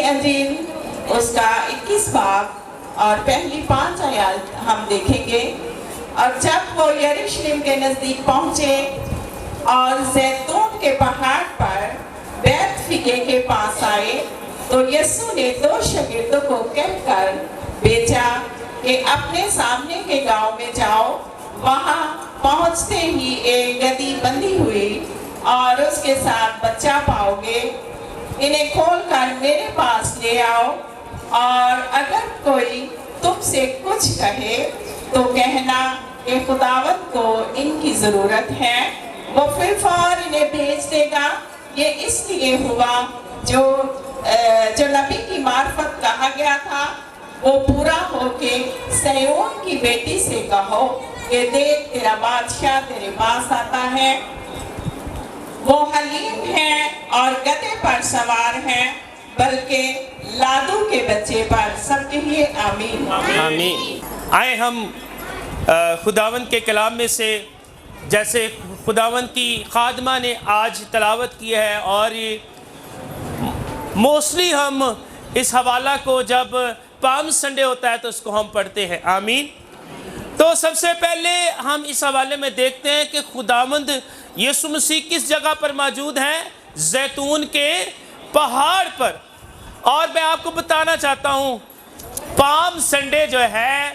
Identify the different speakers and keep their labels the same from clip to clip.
Speaker 1: انجیل اس کا 21 باب اور پہلی 5 آیات ہم دیکھیں گے۔ اور جب وہ یروشلم کے نزدیک پہنچے اور زیتون کے پہاڑ پر بیت فگے کے پاس آئے تو یسوع نے 2 شاگردوں کو کہہ کر بھیجا کہ اپنے سامنے کے گاؤں میں جاؤ۔ وہاں پہنچتے ہی ایک گدھی بندھی ہوئی اور اس کے ساتھ بچہ پاؤ گے، انہیں کھول کر میرے پاس لے آؤ، اور اگر کوئی تم سے کچھ کہے تو کہنا کہ خداوند کو ان کی ضرورت ہے، وہ پھر فوراً انہیں بھیج دے گا۔ یہ اس لیے ہوا جو نبی کی معرفت کہا گیا تھا وہ پورا ہو کے سیون کی بیٹی سے کہو کہ دیکھ تیرا بادشاہ تیرے پاس آتا ہے، وہ حلیم ہے اور گدھے پر سوار ہیں، بلکہ لادو کے بچے پر۔ سب کہیے آمین۔
Speaker 2: آمین۔ آئے ہم خداوند کے کلام میں سے جیسے خداوند کی خادمہ نے آج تلاوت کی ہے، اور موسٹلی ہم اس حوالہ کو جب پام سنڈے ہوتا ہے تو اس کو ہم پڑھتے ہیں۔ آمین۔ تو سب سے پہلے ہم اس حوالے میں دیکھتے ہیں کہ خداوند یسوع مسیح کس جگہ پر موجود ہیں؟ زیتون کے پہاڑ پر۔ اور میں آپ کو بتانا چاہتا ہوں پام سنڈے جو ہے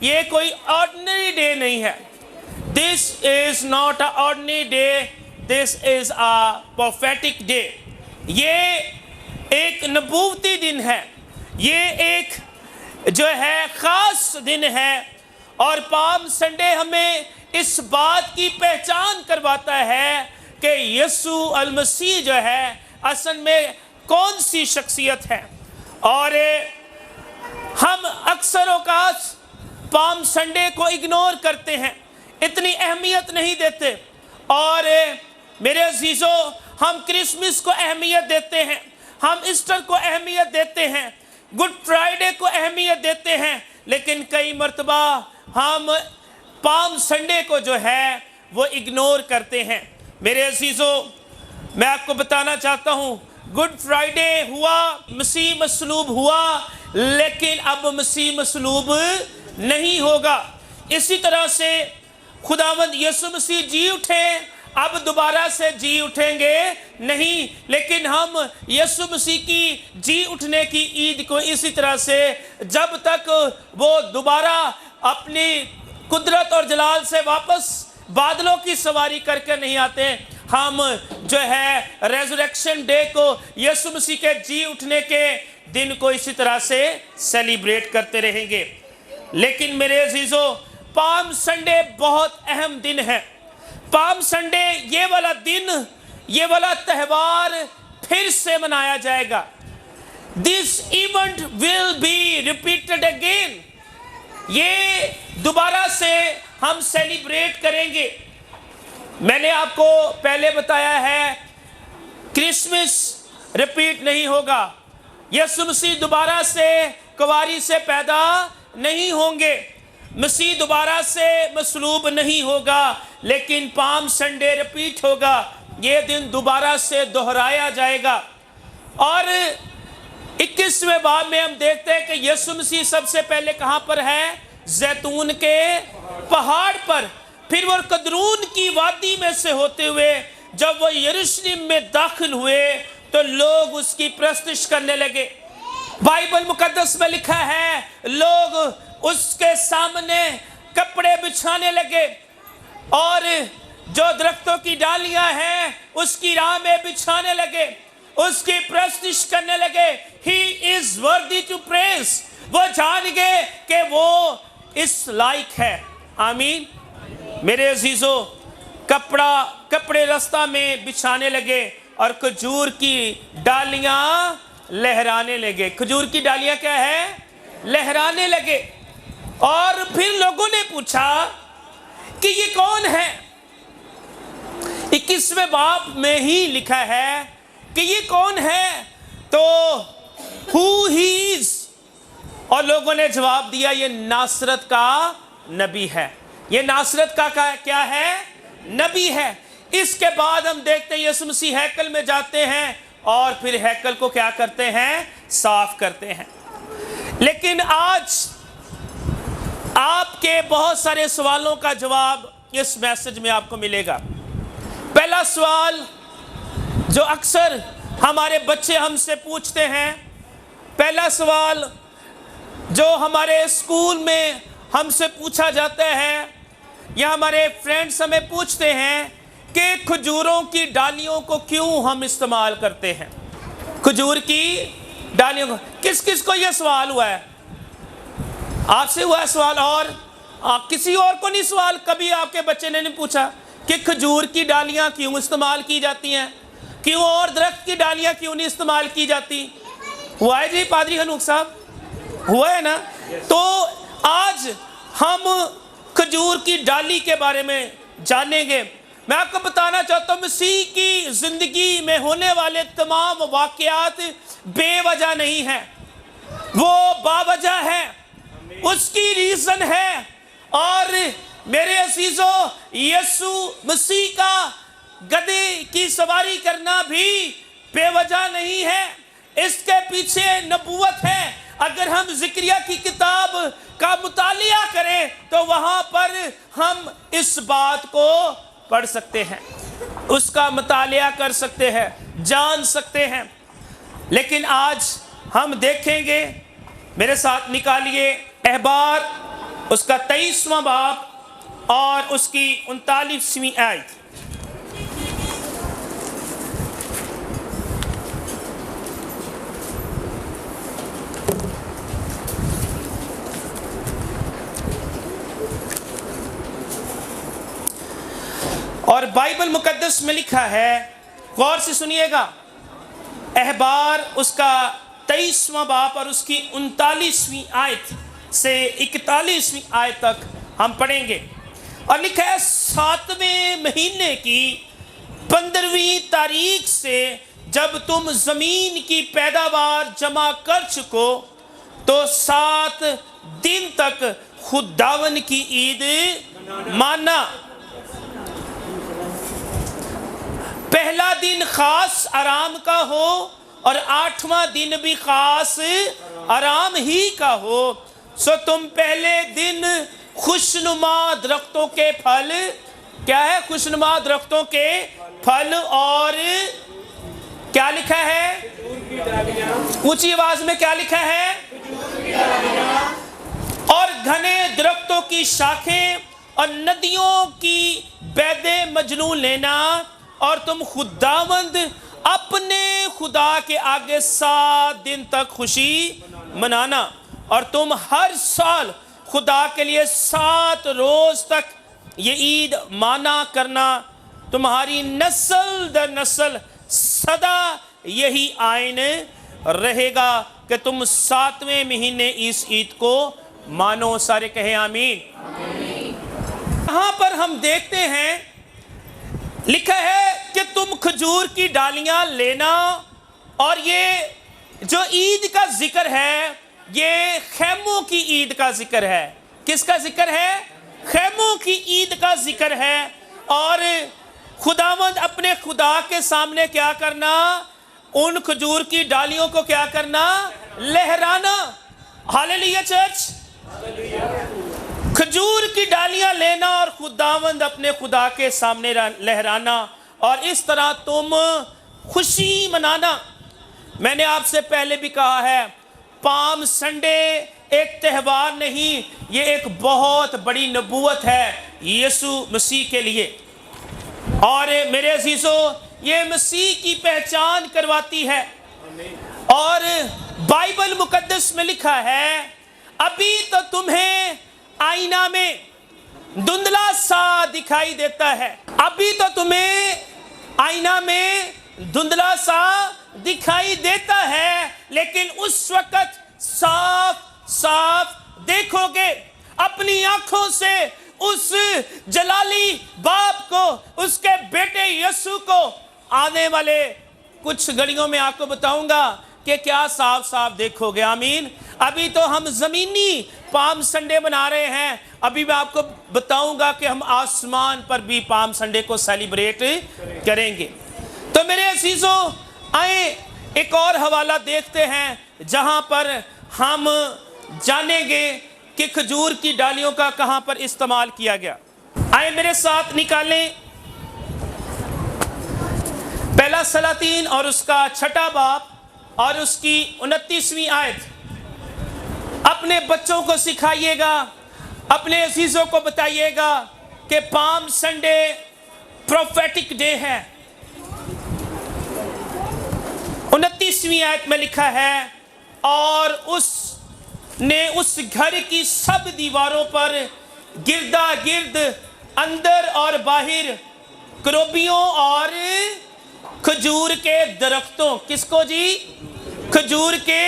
Speaker 2: یہ کوئی آرڈنری ڈے نہیں ہے۔ This is not an ordinary day, this is a prophetic day۔ یہ ایک نبوتی دن ہے، یہ ایک جو ہے خاص دن ہے، اور پام سنڈے ہمیں اس بات کی پہچان کرواتا ہے کہ یسوع المسیح جو ہے اصل میں کون سی شخصیت ہے۔ اور ہم اکثر اوقات پام سنڈے کو اگنور کرتے ہیں، اتنی اہمیت نہیں دیتے، اور میرے عزیزو ہم کرسمس کو اہمیت دیتے ہیں، ہم ایسٹر کو اہمیت دیتے ہیں، گڈ فرائیڈے کو اہمیت دیتے ہیں، لیکن کئی مرتبہ ہم پام سنڈے کو جو ہے وہ اگنور کرتے ہیں۔ میرے عزیزو میں آپ کو بتانا چاہتا ہوں گڈ فرائیڈے ہوا، مسیح مصلوب ہوا، لیکن اب مسیح مصلوب نہیں ہوگا۔ اسی طرح سے خداوند یسوع مسیح جی اٹھے، اب دوبارہ سے جی اٹھیں گے نہیں، لیکن ہم یسوع مسیح کی جی اٹھنے کی عید کو اسی طرح سے جب تک وہ دوبارہ اپنی قدرت اور جلال سے واپس بادلوں کی سواری کر کے نہیں آتے، ہم جو ہے ریزریکشن ڈے کو یسوع مسیح کے جی اٹھنے کے دن کو اسی طرح سے سیلیبریٹ کرتے رہیں گے۔ لیکن میرے عزیزو پام سنڈے بہت اہم دن ہے۔ پام سنڈے یہ والا دن، یہ والا تہوار پھر سے منایا جائے گا۔ This event will be repeated again۔ یہ دوبارہ سے ہم سیلیبریٹ کریں گے۔ میں نے آپ کو پہلے بتایا ہے کرسمس ریپیٹ نہیں ہوگا، یسوع مسیح دوبارہ سے کواری سے پیدا نہیں ہوں گے، مسیح دوبارہ سے مصلوب نہیں ہوگا، لیکن پام سنڈے ریپیٹ ہوگا، یہ دن دوبارہ سے دہرایا جائے گا۔ اور 21ویں باب میں ہم دیکھتے ہیں کہ یسوع مسیح سب سے پہلے کہاں پر ہے؟ زیتون کے پہاڑ پر۔ پھر وہ قدرون کی وادی میں سے ہوتے ہوئے جب وہ یروشلم میں داخل ہوئے تو لوگ اس کی پرستش کرنے لگے۔ بائبل مقدس میں لکھا ہے لوگ اس کے سامنے کپڑے بچھانے لگے، اور جو درختوں کی ڈالیاں ہیں اس کی راہ میں بچھانے لگے، اس کی پرستش کرنے لگے۔ He is worthy to praise۔ وہ جان گئے کہ وہ اس لائق ہے۔ آمین۔ میرے عزیزو کپڑے رستہ میں بچھانے لگے اور کھجور کی ڈالیاں لہرانے لگے۔ کھجور کی ڈالیاں کیا ہے؟ لہرانے لگے۔ اور پھر لوگوں نے پوچھا کہ یہ کون ہے؟ 21ویں باب میں ہی لکھا ہے کہ یہ کون ہے، تو who he is؟ اور لوگوں نے جواب دیا یہ ناصرت کا نبی ہے۔ یہ ناصرت کا کیا ہے؟ نبی ہے۔ اس کے بعد ہم دیکھتے ہیں یسوع مسیح ہیکل میں جاتے ہیں اور پھر ہیکل کو کیا کرتے ہیں؟ صاف کرتے ہیں۔ لیکن آج آپ کے بہت سارے سوالوں کا جواب اس میسج میں آپ کو ملے گا۔ پہلا سوال جو اکثر ہمارے بچے ہم سے پوچھتے ہیں، پہلا سوال جو ہمارے اسکول میں ہم سے پوچھا جاتا ہے یا ہمارے فرینڈز ہمیں پوچھتے ہیں کہ کھجوروں کی ڈالیوں کو کیوں ہم استعمال کرتے ہیں؟ کھجور کی ڈالیوں کو کس کس کو یہ سوال ہوا ہے؟ آپ سے ہوا ہے سوال؟ اور کسی اور کو نہیں سوال کبھی آپ کے بچے نے نہیں پوچھا کہ کھجور کی ڈالیاں کیوں استعمال کی جاتی ہیں؟ کیوں اور درخت کی ڈالیاں کیوں نہیں استعمال کی جاتی؟ ہوا ہے جی پادری خنوک صاحب؟ ہوا ہے نا؟ تو آج ہم کھجور کی ڈالی کے بارے میں جانیں گے۔ میں آپ کو بتانا چاہتا ہوں مسیح کی زندگی میں ہونے والے تمام واقعات بے وجہ نہیں ہیں، وہ باوجہ ہیں، اس کی ریزن ہے۔ اور میرے عزیزوں، یسوع مسیح کا گدھے کی سواری کرنا بھی بے وجہ نہیں ہے، اس کے پیچھے نبوت ہے۔ اگر ہم زکریا کی کتاب کا مطالعہ کریں تو وہاں پر ہم اس بات کو پڑھ سکتے ہیں، اس کا مطالعہ کر سکتے ہیں، جان سکتے ہیں۔ لیکن آج ہم دیکھیں گے، میرے ساتھ نکالیے احبار اس کا 23واں باب اور اس کی 39ویں آیت۔ اور بائبل مقدس میں لکھا ہے، غور سے سنیے گا، احبار اس کا 23واں باب اور اس کی 39ویں آیت سے 41ویں آیت تک ہم پڑھیں گے۔ اور لکھا ہے 7ویں مہینے کی 15ویں تاریخ سے جب تم زمین کی پیداوار جمع کر چکو تو 7 دن تک خداوند کی عید مانا۔ پہلا دن خاص آرام کا ہو اور 8واں دن بھی خاص آرام ہی کا ہو۔ سو تم پہلے دن خوشنما درختوں کے پھل، کیا ہے؟ خوشنما درختوں کے پھل، اور کیا لکھا ہے؟ اونچی آواز میں کیا لکھا ہے؟ اور گھنے درختوں کی شاخیں اور ندیوں کی بید مجنون لینا، اور تم خداوند اپنے خدا کے آگے 7 دن تک خوشی منانا، اور تم ہر سال خدا کے لیے 7 روز تک یہ عید مانا کرنا۔ تمہاری نسل در نسل سدا یہی آئین رہے گا کہ تم 7ویں مہینے اس عید کو مانو۔ سارے کہیں آمین۔ یہاں پر ہم دیکھتے ہیں لکھا ہے کہ تم کھجور کی ڈالیاں لینا، اور یہ جو عید کا ذکر ہے یہ خیموں کی عید کا ذکر ہے۔ کس کا ذکر ہے؟ خیموں کی عید کا ذکر ہے۔ اور خداوند اپنے خدا کے سامنے کیا کرنا؟ ان کھجور کی ڈالیوں کو کیا کرنا؟ لہرانا۔ ہاللیلویا چرچ۔ کھجور کی ڈالیاں لینا اور خداوند اپنے خدا کے سامنے لہرانا، اور اس طرح تم خوشی منانا۔ میں نے آپ سے پہلے بھی کہا ہے، پام سنڈے ایک تہوار نہیں، یہ ایک بہت بڑی نبوت ہے یسوع مسیح کے لیے۔ اور میرے عزیزوں، یہ مسیح کی پہچان کرواتی ہے۔ اور بائبل مقدس میں لکھا ہے، ابھی تو تمہیں آئینہ میں دھندلا سا دکھائی دیتا ہے، ابھی تو تمہیں آئینہ میں دھندلا سا دکھائی دیتا ہے، لیکن اس وقت صاف صاف دیکھو گے، اپنی آنکھوں سے اس جلالی باپ کو، اس کے بیٹے یسوع کو آنے والے کچھ گھڑیوں میں آپ کو بتاؤں گا کہ کیا صاف صاف دیکھو گے۔ آمین۔ ابھی تو ہم زمینی پام سنڈے بنا رہے ہیں، ابھی میں آپ کو بتاؤں گا کہ ہم آسمان پر بھی پام سنڈے کو سیلیبریٹ کریں گے۔ تو میرے عزیزوں، آئیں ایک اور حوالہ دیکھتے ہیں جہاں پر ہم جانیں گے کہ کھجور کی ڈالیوں کا کہاں پر استعمال کیا گیا۔ آئیں میرے ساتھ نکالیں پہلا سلاطین اور اس کا 6 باب اور اس کی 29ویں آیت۔ اپنے بچوں کو سکھائیے گا، اپنے عزیزوں کو بتائیے گا کہ پام سنڈے پروفیٹک ڈے ہے۔ 29ویں آیت میں لکھا ہے، اور اس نے اس گھر کی سب دیواروں پر گردا گرد اندر اور باہر کروبیوں اور کھجور کے درختوں، کس کو جی؟ کھجور کے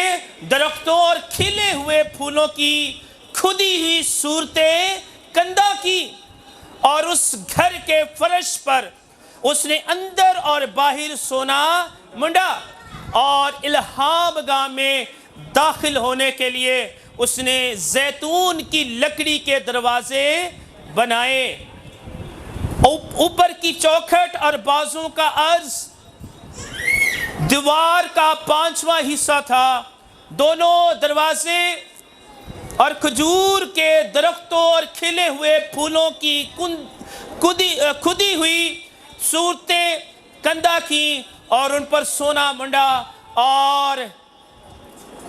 Speaker 2: درختوں اور کھلے ہوئے پھولوں کی کھدی ہوئی صورتیں کندہ کی، اور اس گھر کے فرش پر اس نے اندر اور باہر سونا منڈا، اور الہام گاہ میں داخل ہونے کے لیے اس نے زیتون کی لکڑی کے دروازے بنائے۔ اوپر کی چوکھٹ اور بازوں کا عرض دیوار کا 5واں حصہ تھا۔ دونوں دروازے اور کھجور کے درختوں اور کھلے ہوئے پھولوں کی کھدی ہوئی صورتیں کندہ کی، اور ان پر سونا منڈا، اور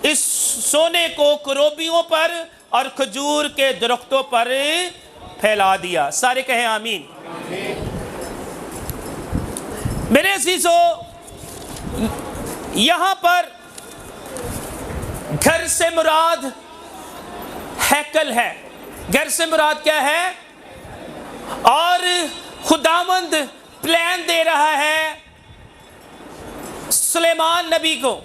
Speaker 2: اس سونے کو کروبیوں پر اور کھجور کے درختوں پر پھیلا دیا۔ سارے کہیں آمین۔ میرے عزیزو، یہاں پر گھر سے مراد ہیکل ہے۔ گھر سے مراد کیا ہے؟ اور خداوند پلان دے رہا ہے سلیمان نبی کو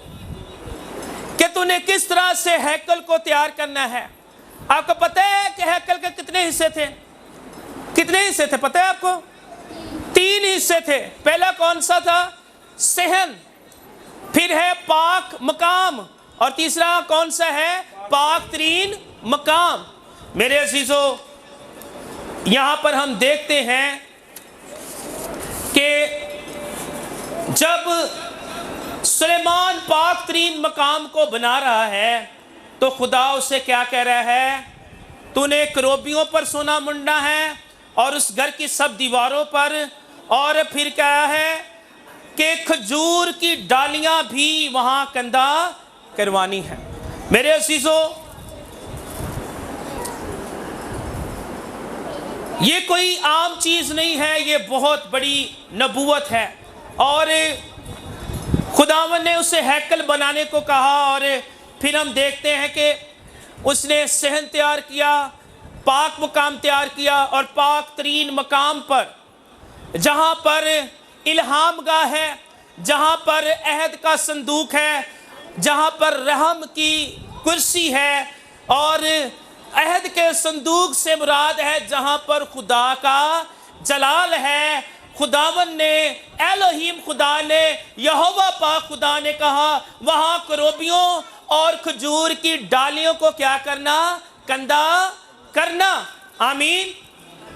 Speaker 2: کہ تو نے کس طرح سے ہیکل کو تیار کرنا ہے۔ آپ کو پتہ ہے کہ ہیکل کے کتنے حصے تھے؟ کتنے حصے تھے پتہ ہے آپ کو؟ 3 حصے تھے۔ پہلا کون سا تھا؟ صحن، پھر ہے پاک مقام، اور تیسرا کون سا ہے؟ پاک ترین مقام۔ میرے عزیزو، یہاں پر ہم دیکھتے ہیں کہ جب سلیمان پاک ترین مقام کو بنا رہا ہے تو خدا اسے کیا کہہ رہا ہے؟ تو نے کروبیوں پر سونا منڈنا ہے، اور اس گھر کی سب دیواروں پر، اور پھر کیا ہے کہ کھجور کی ڈالیاں بھی وہاں کندہ کروانی ہیں۔ میرے عزیزو، یہ کوئی عام چیز نہیں ہے، یہ بہت بڑی نبوت ہے۔ اور خداوند نے اسے ہیکل بنانے کو کہا، اور پھر ہم دیکھتے ہیں کہ اس نے صحن تیار کیا، پاک مقام تیار کیا، اور پاک ترین مقام پر جہاں پر الہام گاہ ہے، جہاں پر عہد کا صندوق ہے، جہاں پر رحم کی کرسی ہے، اور عہد کے صندوق سے مراد ہے جہاں پر خدا کا جلال ہے۔ خداوند نے، الہیم خدا نے، یہوہ پاک خدا نے کہا وہاں کروبیوں اور کھجور کی ڈالیوں کو کیا کرنا؟ کندہ کرنا۔ آمین۔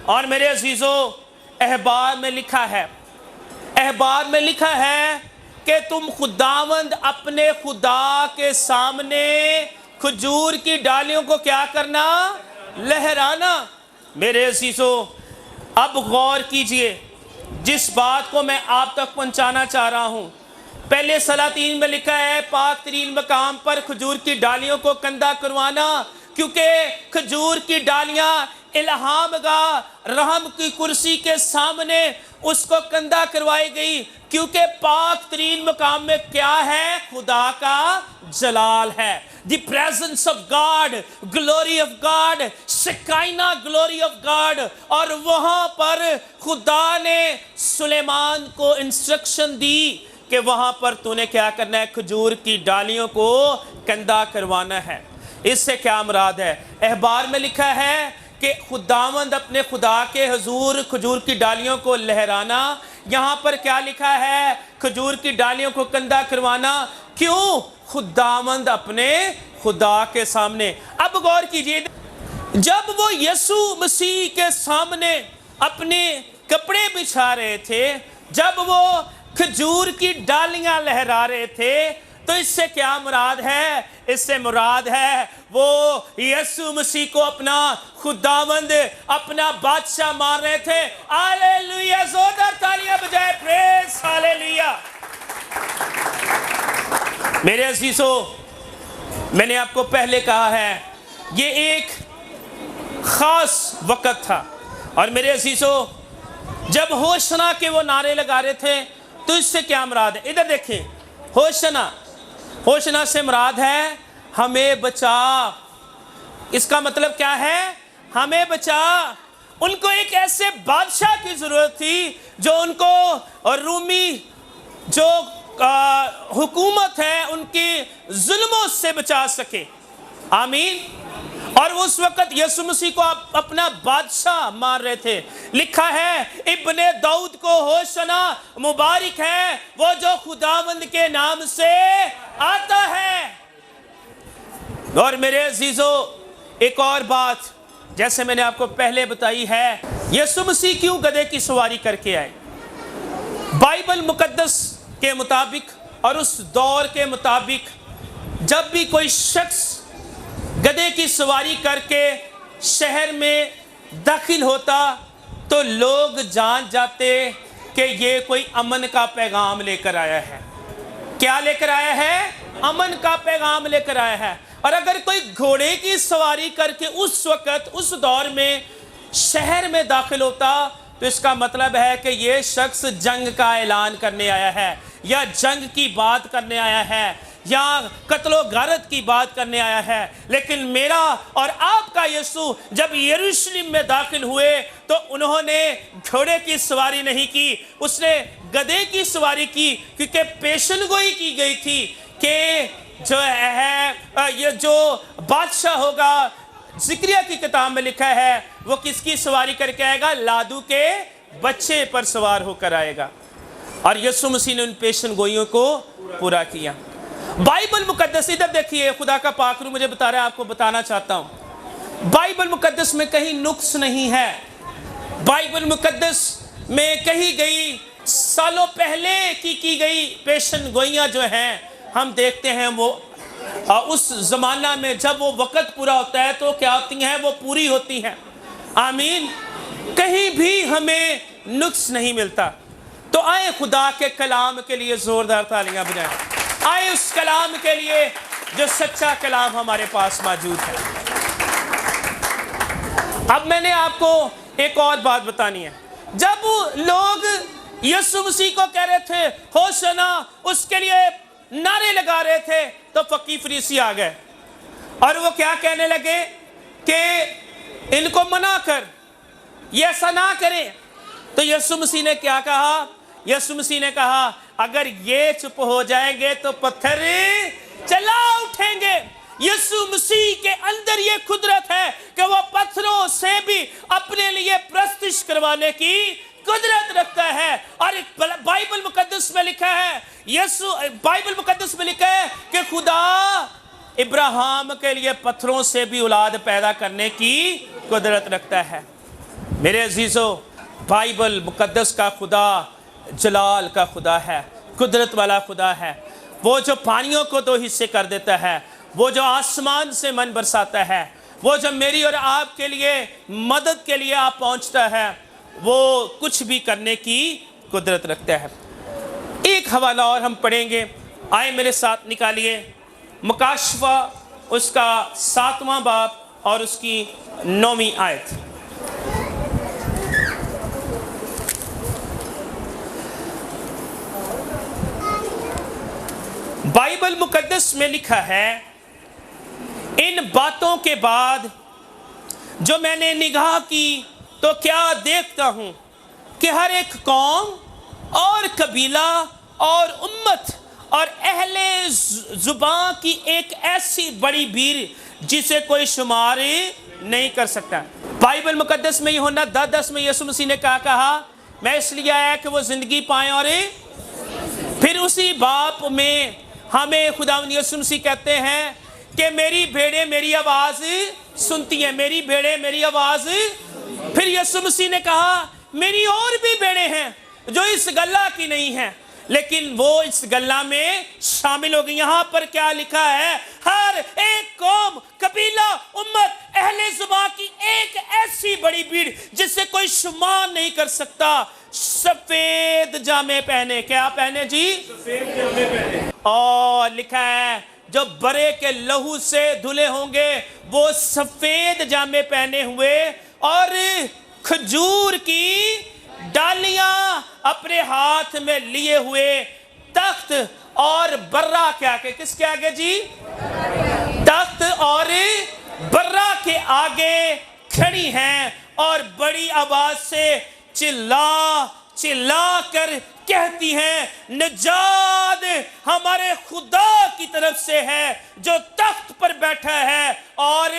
Speaker 2: اور میرے عزیزو، احبار میں لکھا ہے، احبار میں لکھا ہے کہ تم خداوند اپنے خدا کے سامنے کھجور کی ڈالیوں کو کیا کرنا؟ لہرانا۔ میرے عزیزو، اب غور کیجئے جس بات کو میں آپ تک پہنچانا چاہ رہا ہوں۔ پہلے سلاطین میں لکھا ہے پاک ترین مقام پر کھجور کی ڈالیوں کو کندہ کروانا، کیونکہ کھجور کی ڈالیاں الہام گاہ رحم کی کرسی کے سامنے اس کو کندہ کروائی گئی، کیونکہ پاک ترین مقام میں کیا ہے؟ خدا کا جلال ہے۔ The presence of God, glory of God, Shekinah glory of God. اور وہاں پر خدا نے سلیمان کو انسٹرکشن دی کہ وہاں پر تو نے کیا کرنا ہے؟ کھجور کی ڈالیوں کو کندہ کروانا ہے۔ اس سے کیا مراد ہے؟ احبار میں لکھا ہے کہ خداوند اپنے خدا کے حضور کھجور کی ڈالیوں کو لہرانا۔ یہاں پر کیا لکھا ہے؟ کھجور کی ڈالیوں کو کندہ کروانا۔ کیوں؟ خداوند اپنے خدا کے سامنے۔ اب غور کیجئے، جب وہ یسوع مسیح کے سامنے اپنے کپڑے بچھا رہے تھے، جب وہ کھجور کی ڈالیاں لہرا رہے تھے، تو اس سے کیا مراد ہے؟ اس سے مراد ہے وہ یسوع مسیح کو اپنا خداوند، اپنا بادشاہ مان رہے تھے۔ ہاللیلویہ، زوردار تالیاں بجائے، پریز ہاللیلویہ۔ میرے عزیزو، میں نے آپ کو پہلے کہا ہے یہ ایک خاص وقت تھا، اور میرے عزیزو جب ہوشنا کے وہ نعرے لگا رہے تھے تو اس سے کیا مراد ہے؟ ادھر دیکھیں، ہوشنا سے مراد ہے ہمیں بچا۔ اس کا مطلب کیا ہے؟ ہمیں بچا۔ ان کو ایک ایسے بادشاہ کی ضرورت تھی جو ان کو رومی جو حکومت ہے ان کی ظلموں سے بچا سکے۔ آمین۔ اور اس وقت یسوع مسیح کو اپنا بادشاہ مان رہے تھے۔ لکھا ہے ابن داؤد کو ہوشنا، مبارک ہے وہ جو خداوند کے نام سے آتا ہے۔ اور میرے عزیزو ایک اور بات جیسے میں نے آپ کو پہلے بتائی ہے، یسوع مسیح کیوں گدھے کی سواری کر کے آئے؟ بائبل مقدس کے مطابق اور اس دور کے مطابق جب بھی کوئی شخص گدھے کی سواری کر کے شہر میں داخل ہوتا تو لوگ جان جاتے کہ یہ کوئی امن کا پیغام لے کر آیا ہے۔ کیا لے کر آیا ہے؟ امن کا پیغام لے کر آیا ہے۔ اور اگر کوئی گھوڑے کی سواری کر کے اس وقت اس دور میں شہر میں داخل ہوتا تو اس کا مطلب ہے کہ یہ شخص جنگ کا اعلان کرنے آیا ہے، یا جنگ کی بات کرنے آیا ہے، یا قتل و غارت کی بات کرنے آیا ہے۔ لیکن میرا اور آپ کا یسوع جب یروشلم میں داخل ہوئے تو انہوں نے گھوڑے کی سواری نہیں کی، اس نے گدھے کی سواری کی، کیونکہ پیشن گوئی کی گئی تھی کہ جو ہے یہ جو بادشاہ ہوگا، زکریا کی کتاب میں لکھا ہے وہ کس کی سواری کر کے آئے گا؟ لادو کے بچے پر سوار ہو کر آئے گا۔ اور یسوع مسیح نے ان پیشن گوئیوں کو پورا کیا۔ بائبل مقدس، ادھر دیکھیے، خدا کا پاک روح مجھے بتا رہا ہے، آپ کو بتانا چاہتا ہوں، بائبل مقدس میں کہیں نقص نہیں ہے۔ بائبل مقدس میں کہی گئی سالوں پہلے کی گئی پیشن گوئیاں جو ہیں ہم دیکھتے ہیں وہ اس زمانہ میں جب وہ وقت پورا ہوتا ہے تو کیا ہوتی ہیں؟ وہ پوری ہوتی ہیں۔ آمین۔ کہیں بھی ہمیں نقص نہیں ملتا۔ تو آئے خدا کے کلام کے لیے زوردار تالیاں بجائیں، آئے اس کلام کے لیے جو سچا کلام ہمارے پاس موجود ہے۔ اب میں نے آپ کو ایک اور بات بتانی ہے۔ جب لوگ یسوع مسیح کو کہہ رہے تھے ہوشنا، اس کے لیے نعرے لگا رہے تھے، تو فقی فریسی آ گئے اور وہ کیا کہنے لگے کہ ان کو منع کر، یہ ایسا نہ کریں۔ تو یسوع مسیح نے کیا کہا؟ یسوع مسیح نے کہا اگر یہ چپ ہو جائیں گے تو پتھر چلا اٹھیں گے۔ یسوع مسیح کے اندر یہ قدرت ہے کہ وہ پتھروں سے بھی اپنے لیے پرستش کروانے کی قدرت رکھتا ہے۔ اور بائبل مقدس میں لکھا ہے، بائبل مقدس میں لکھا ہے کہ خدا ابراہیم کے لیے پتھروں سے بھی اولاد پیدا کرنے کی قدرت رکھتا ہے۔ میرے عزیزو، بائبل مقدس کا خدا جلال کا خدا ہے، قدرت والا خدا ہے۔ وہ جو پانیوں کو دو حصے کر دیتا ہے، وہ جو آسمان سے من برساتا ہے، وہ جو میری اور آپ کے لیے مدد کے لیے آپ پہنچتا ہے، وہ کچھ بھی کرنے کی قدرت رکھتا ہے۔ ایک حوالہ اور ہم پڑھیں گے، آئے میرے ساتھ نکالیے مکاشفہ اس کا 7واں باب اور اس کی 9ویں آیت۔ بائبل مقدس میں لکھا ہے، ان باتوں کے بعد جو میں نے نگاہ کی تو کیا دیکھتا ہوں کہ ہر ایک قوم اور قبیلہ اور امت اور اہل زبان کی ایک ایسی بڑی بھیڑ جسے کوئی شمار نہیں کر سکتا۔ بائبل مقدس میں یوحنا 10:10 میں یسوع مسیح نے کہا میں اس لیے آیا کہ وہ زندگی پائیں، اور پھر اسی باپ میں ہمیں خداوند یسوع مسیح کہتے ہیں کہ میری بھیڑیں میری آواز سنتی ہیں، میری بھیڑیں میری آواز۔ پھر یسوع مسیح نے کہا میری اور بھی بھیڑیں ہیں جو اس گلہ کی نہیں ہیں، لیکن وہ اس گلہ میں شامل ہو گئی۔ یہاں پر کیا لکھا ہے؟ ہر ایک قوم، قبیلہ، امت، اہل زبان کی ایک ایسی بڑی بھیڑ جسے کوئی شمار نہیں کر سکتا، سفید جامے پہنے۔ کیا پہنے جی؟ سفید جامے پہنے۔ اور لکھا ہے جو برے کے لہو سے دھلے ہوں گے وہ سفید جامے پہنے ہوئے اور کھجور کی ڈالیاں اپنے ہاتھ میں لیے ہوئے، تخت اور برہ کے آگے، کس کے آگے جی؟ تخت اور برہ کے آگے کھڑی ہیں اور بڑی آواز سے چلا چلا کر کہتی ہیں نجات ہمارے خدا کی طرف سے ہے جو تخت پر بیٹھا ہے اور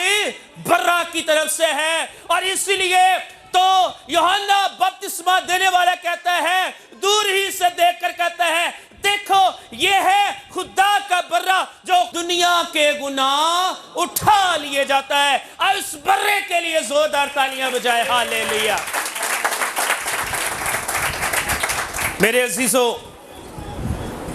Speaker 2: برہ کی طرف سے ہے۔ اور اس لیے تو یوحنا بپتسمہ دینے والا کہتا ہے، دور ہی سے دیکھ کر کہتا ہے دیکھو یہ ہے خدا کا برہ جو دنیا کے گناہ اٹھا لیے جاتا ہے۔ اور اس برے کے لیے زوردار تالیاں بجائے، ہاللیلویہ۔ میرے عزیزو،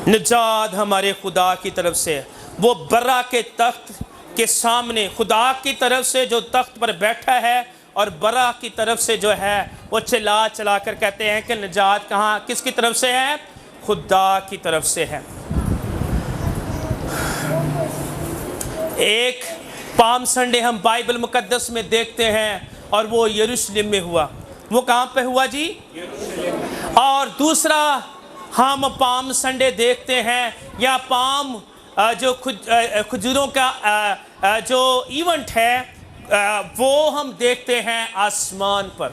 Speaker 2: نجات ہمارے خدا کی طرف سے، وہ برہ کے تخت کے سامنے خدا کی طرف سے جو تخت پر بیٹھا ہے، اور برہ کی طرف سے جو ہے وہ چلا چلا کر کہتے ہیں کہ نجات کہاں، کس کی طرف سے ہے؟ خدا کی طرف سے ہے۔ ایک پام سنڈے ہم بائبل مقدس میں دیکھتے ہیں اور وہ یروشلم میں ہوا۔ وہ کہاں پہ ہوا جی؟ اور دوسرا ہم پام سنڈے دیکھتے ہیں یا پام جو کھجوروں کا جو ایونٹ ہے وہ ہم دیکھتے ہیں آسمان پر۔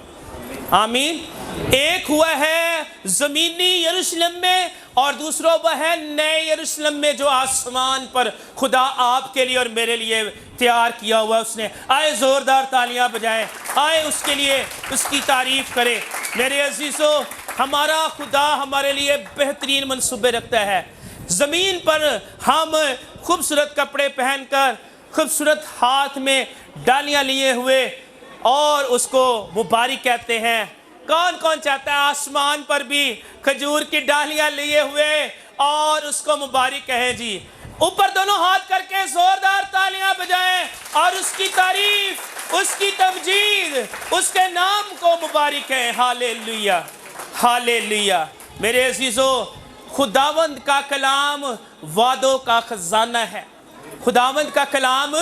Speaker 2: آمین۔ ایک ہوا ہے زمینی یروشلم میں اور دوسرا وہ ہے نئے یروشلم میں جو آسمان پر خدا آپ کے لیے اور میرے لیے تیار کیا ہوا اس نے۔ آئے زوردار تالیاں بجائیں، آئے اس کے لیے اس کی تعریف کریں۔ میرے عزیزو، ہمارا خدا ہمارے لیے بہترین منصوبے رکھتا ہے۔ زمین پر ہم خوبصورت کپڑے پہن کر، خوبصورت ہاتھ میں ڈالیاں لیے ہوئے اور اس کو مبارک کہتے ہیں۔ کون کون چاہتا ہے آسمان پر بھی کھجور کی ڈالیاں لیے ہوئے اور اس کو مبارک کہیں جی؟ اوپر دونوں ہاتھ کر کے زوردار تالیاں بجائیں اور اس کی تعریف، اس کی تمجید، اس کے نام کو مبارک کہیں۔ ہاللیلویہ، ہاللیلویہ۔ میرے عزیزو، خداوند کا کلام وعدوں کا خزانہ ہے۔ خداوند کا کلام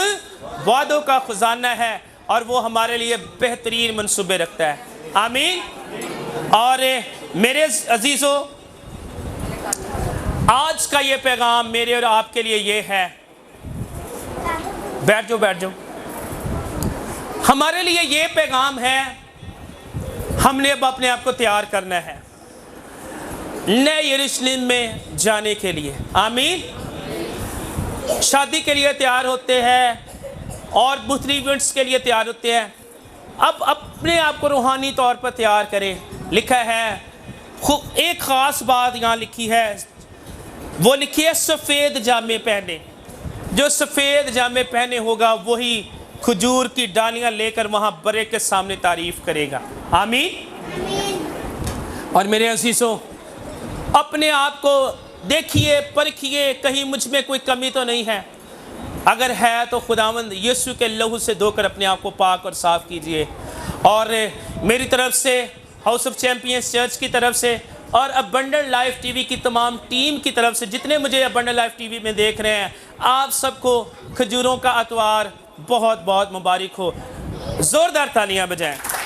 Speaker 2: وعدوں کا خزانہ ہے اور وہ ہمارے لیے بہترین منصوبے رکھتا ہے۔ آمین۔ اور میرے عزیزو، آج کا یہ پیغام میرے اور آپ کے لیے یہ ہے، بیٹھ جاؤ بیٹھ جاؤ، ہمارے لیے یہ پیغام ہے، ہم نے اب اپنے آپ کو تیار کرنا ہے نئے یروشلم میں جانے کے لیے۔ آمین۔ شادی کے لیے تیار ہوتے ہیں اور مختلف ایونٹس کے لیے تیار ہوتے ہیں، اب اپنے آپ کو روحانی طور پر تیار کریں۔ لکھا ہے ایک خاص بات یہاں لکھی ہے، وہ لکھی ہے سفید جامے پہنے۔ جو سفید جامے پہنے ہوگا وہی کھجور کی ڈالیاں لے کر وہاں برے کے سامنے تعریف کرے گا۔ آمین۔ اور میرے عزیزوں، اپنے آپ کو دیکھیے، پرکھیے، کہیں مجھ میں کوئی کمی تو نہیں ہے۔ اگر ہے تو خداوند یسوع کے لہو سے دھو کر اپنے آپ کو پاک اور صاف کیجئے۔ اور میری طرف سے، ہاؤس آف چیمپئنز چرچ کی طرف سے اور ابنڈنٹ لائف ٹی وی کی تمام ٹیم کی طرف سے، جتنے مجھے ابنڈنٹ لائف ٹی وی میں دیکھ رہے ہیں، آپ سب کو کھجوروں کا اتوار بہت بہت مبارک ہو۔ زوردار تالیاں بجائیں۔